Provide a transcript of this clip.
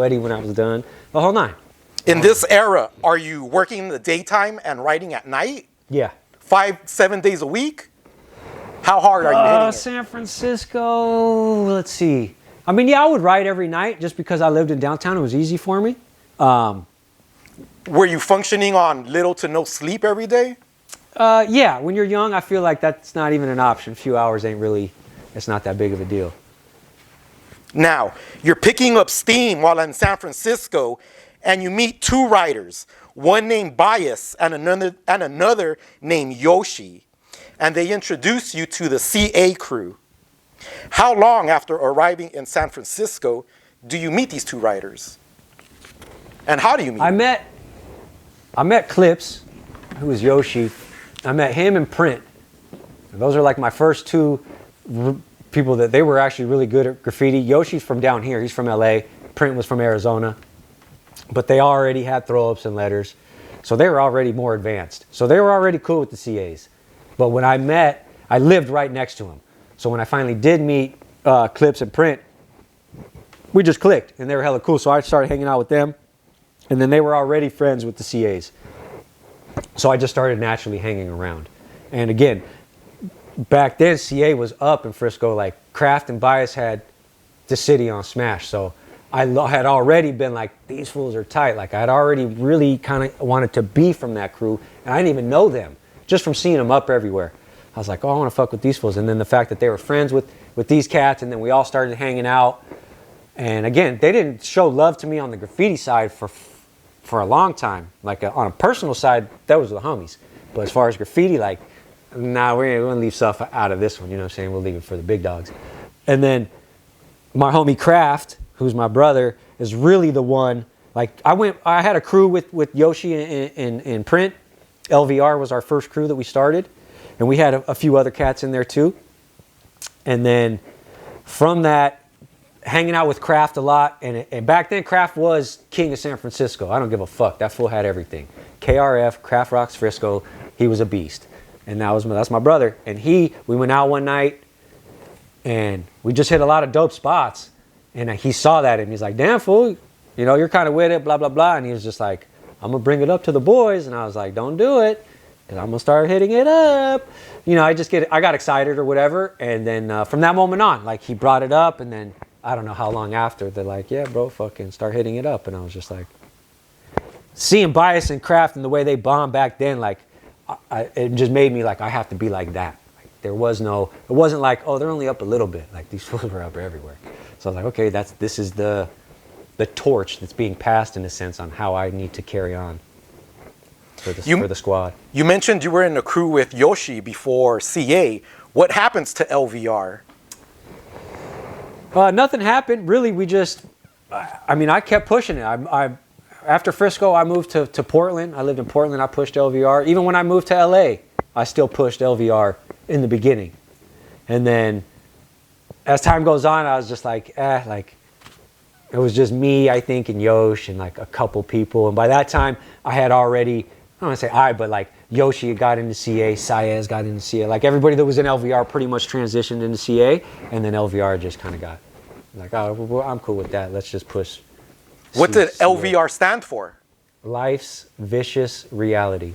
sweaty when I was done. The whole nine. In this era, are you working in the daytime and writing at night? Yeah. 5-7 days a week? How hard are you hitting it? San Francisco, let's see. I mean, yeah, I would write every night just because I lived in downtown. It was easy for me. Were you functioning on little to no sleep every day? Yeah, when you're young, I feel like that's not even an option. A few hours ain't really, it's not that big of a deal. Now, you're picking up steam while in San Francisco, and you meet two writers, one named Bias and another named Yoshi, and they introduce you to the CA crew. How long after arriving in San Francisco do you meet these two writers? And how do you meet them? I met Clips, who was Yoshi. I met him and Print. And those are like my first two people that they were actually really good at graffiti. Yoshi's from down here. He's from LA. Print was from Arizona. But they already had throw-ups and letters. So they were already more advanced. So they were already cool with the CAs. But when I met, I lived right next to him. So when I finally did meet Clips and Print, we just clicked. And they were hella cool. So I started hanging out with them. And then they were already friends with the CAs. So I just started naturally hanging around. And again, back then CA was up in Frisco. Like Craft and Bias had the city on smash. So I had already been like, these fools are tight. Like I had already really kind of wanted to be from that crew. And I didn't even know them. Just from seeing them up everywhere. I was like, oh, I want to fuck with these fools. And then the fact that they were friends with these cats. And then we all started hanging out. And again, they didn't show love to me on the graffiti side for a long time. Like on a personal side, that was the homies. But as far as graffiti, like, nah, we're going to leave stuff out of this one. You know what I'm saying? We'll leave it for the big dogs. And then my homie Craft, who's my brother, is really the one. Like I had a crew with Yoshi and Print. LVR was our first crew that we started. And we had a few other cats in there too. And then from that, hanging out with Craft a lot, and back then Craft was king of San Francisco. I don't give a fuck. That fool had everything. KRF, Craft Rocks Frisco, he was a beast. And that's my brother. And we went out one night, and we just hit a lot of dope spots. And he saw that, and he's like, damn fool, you know, you're kind of with it, blah, blah, blah. And he was just like, I'm going to bring it up to the boys. And I was like, don't do it, because I'm going to start hitting it up. You know, I got excited or whatever. And then from that moment on, like he brought it up, and then I don't know how long after, they're like, yeah, bro, fucking start hitting it up. And I was just like, seeing Bias and Craft and the way they bombed back then, like, it just made me like, I have to be like that. Like, it wasn't like, oh, they're only up a little bit. Like, these fools were up everywhere. So I was like, okay, this is the torch that's being passed in a sense on how I need to carry on for the squad. You mentioned you were in a crew with Yoshi before CA. What happens to LVR? Nothing happened. Really, I kept pushing it. After Frisco, I moved to Portland. I lived in Portland. I pushed LVR. Even when I moved to LA, I still pushed LVR in the beginning. And then as time goes on, I was just like, like, it was just me, I think, and Yosh and like a couple people. And by that time, I had already, I don't want to say but like Yoshi got into CA, Saez got into CA. Like everybody that was in LVR pretty much transitioned into CA. And then LVR just kind of got like, oh, well, I'm cool with that. Let's just push. What did LVR stand for? Life's Vicious Reality.